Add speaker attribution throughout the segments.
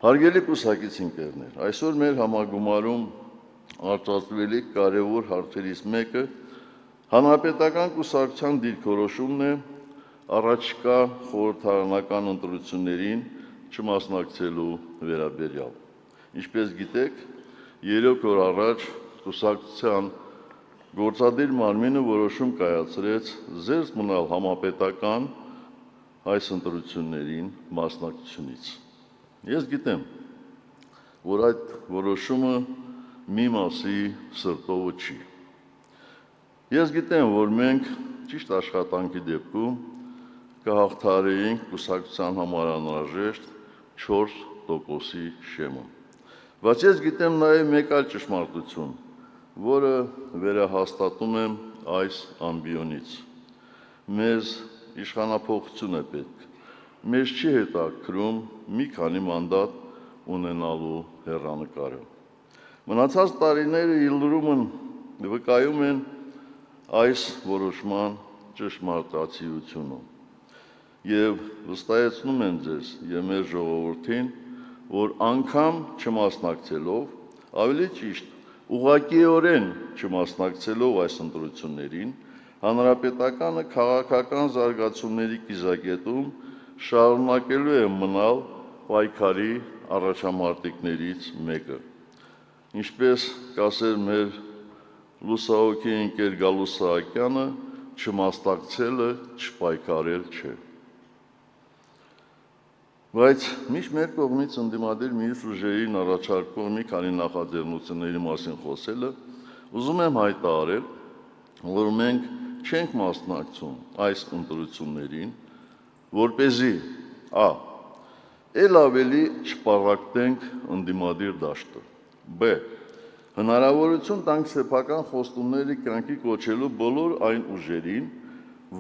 Speaker 1: Հարգելի կուսակիցներ, այսօր մեր համագումարում արտացոլվելիք կարևոր հարցերից մեկը հանրապետական կուսակցության դիրքորոշումն է առաջիկա խորհրդարանական ընտրություններին չմասնակցելու վերաբերյալ։ Ինչպես գիտեք, 3 օր առաջ կուսակցության գործադիր մարմինը որոշում կայացրեց զերծ մնալ համապետական այս ընտրություններին մասնակցությունից։ Ես գիտեմ, որ այդ որոշումը մի մասի սրտովը չի։ Ես գիտեմ, որ մենք ճիշտ աշխատանքի դեպքում կհաղթահարեինք կուսակցության համար անհրաժեշտ 4%-ի շեմը։ Բայց ես գիտեմ նաև մեկ այլ ճշմարտություն, որը վերահաստատում եմ այս ամբիոնից։ Մեզ իշխանափոխություն է պետք։ Մեզ չի հետաքրքրում մի քանի մանդատ ունենալու հեռանկարը։ Մնացած տարիները իլրումն վկայում են այս որոշման ճշմարտացիությունը եւ վստահեցնում են ձեզ եւ մեր ժողովրդին, որ անգամ չմասնակցելով, ավելի ճիշտ ուղղակիորեն չմասնակցելով այս ընտրություններին, հանրապետականը քաղաքական զարգացումների կիզակետում շարունակելու է մնալ պայքարի առաջամարտիկներից մեկը։ Ինչպես կասեր մեր լուսահոգի ընկեր Գալուստ Սահակյանը, չմասնակցելը չպայքարել չէ։ Բայց միշտ մեր կողմից ընդդիմադիր մյուս ուժերին առաջարկող մի քանի նախաձեռնությունների մասին խոսելը, ուզում եմ հայտարարել, որ մենք չենք մասնակցում այս ընտրություններին, որպեսզի a. Էլ ավելի չպարակտենք ընդդիմադիր դաշտը, b. Հնարավորություն տանք սեփական խոստումների կյանքի կոչելու բոլոր այն ուժերին,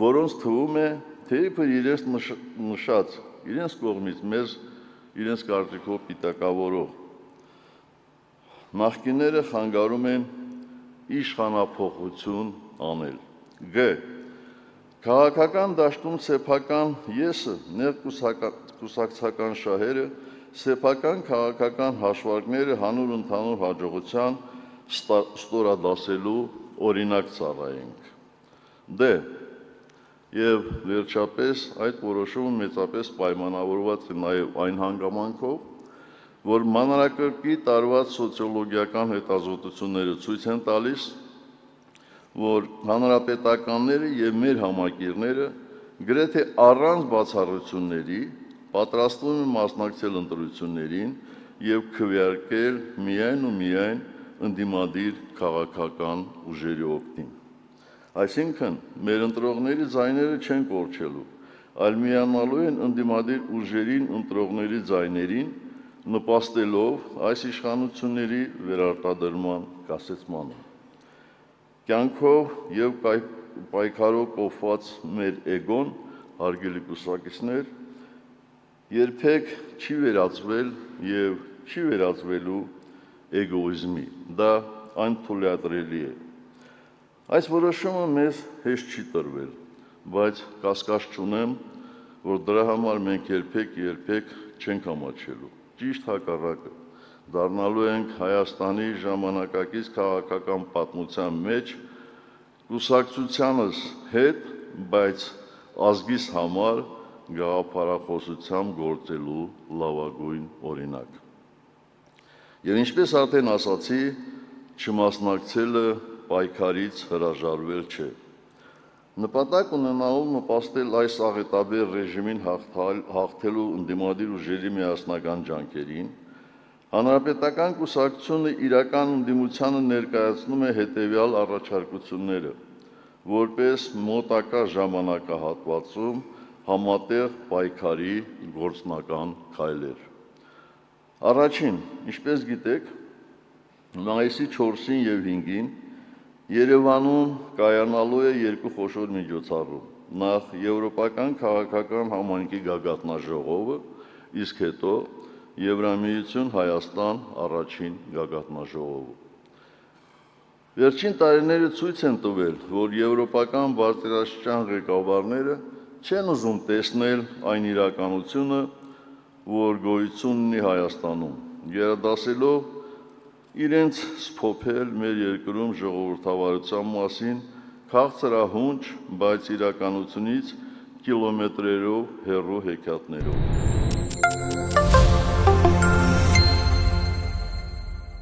Speaker 1: որոնց թվում է, թե իբր իրենց նշած, իրենց կողմից մեզ իրենց կարծիքով պիտակավորող նախկինները խանգարում են իշխանափոխություն անել, g. Քաղաքական դաշտում սեփական եսը, ներկուսակցական շահերը, սեփական քաղաքական հաշվարկները հանուր ընդհանուր հաջողության ստորադասելու օրինակ ծառայենք։ D. Եվ վերջապես այդ որոշումը մեծապես պայմանավորված է նաև այն հանգամանքով, որ մանրակրկիտ արված սոցիոլոգիական հետազոտությունները ցույց են տալիս, որ հանրապետականները եւ մեր համակիրները գրեթե առանց բացառությունների պատրաստվում են մասնակցել ընտրություններին եւ քվեարկել միայն ու միայն ընդդիմադիր քաղաքական ուժերի օգտին։ Այսինքն, մեր ընտրողների ձայները չեն կորչելու, այլ միանալու են ընդդիմադիր ուժերին ընտրողների ձայներին, նպաստելով այս իշխանությունների վերարտադրման կասեցմանը։ Կյանքով եւ պայքարով կոփված մեր էգոն, հարգելի կուսակիցներ, երբեք չի վերածվել եւ չի վերածվելու էգոիզմի, դա անթույլատրելի է։ Այս որոշումը մեզ հեշտ չի տրվել, բայց կասկած չունեմ, որ դրա համար մենք երբեք չենք ամաչելու, ճիշտ հակառակը, դառնալու ենք Հայաստանի ժամանակակից քաղաքական պատմության մեջ կուսակցությանս հետ, բայց ազգիս համար գաղափարախոսությամբ գործելու լավագույն օրինակ։ Եվ ինչպես արդեն ասացի, չմասնակցելը պայքարից հրաժարվել չէ։ Նպատակ ունենալով նպաստել այս աղետաբեր ռեժիմին հաղթելու ընդդիմադիր ուժերի միասնական ջանքերին, Հանրապետական կուսակցությունը իրական ընդդիմությանը ներկայացնում է հետևյալ առաջարկությունները, որպես մոտակա ժամանակահատվածում համատեղ պայքարի գործնական քայլեր։ Առաջին, ինչպես գիտեք, մայիսի 4-ին եւ 5-ին Երևանում կայանալու է երկու խոշոր միջոցառում, նախ Եվրոպական քաղաքական համայնքի գագաթնաժողովը, իսկ հետո Եվրամիություն Հայաստան առաջին գագաթնաժողովը։ Վերջին տարիները ցույց են տվել, որ եվրոպական բարձրաստիճան ղեկավարները չեն ուզում տեսնել այն իրականությունը, որ գոյություն ունի Հայաստանում, գերադասելով իրենց սփոփել մեր երկրում ժողովրդավարության մասին քաղցրահունչ, բայց իրականությունից կիլոմետրերով հեռու հեքիաթներով։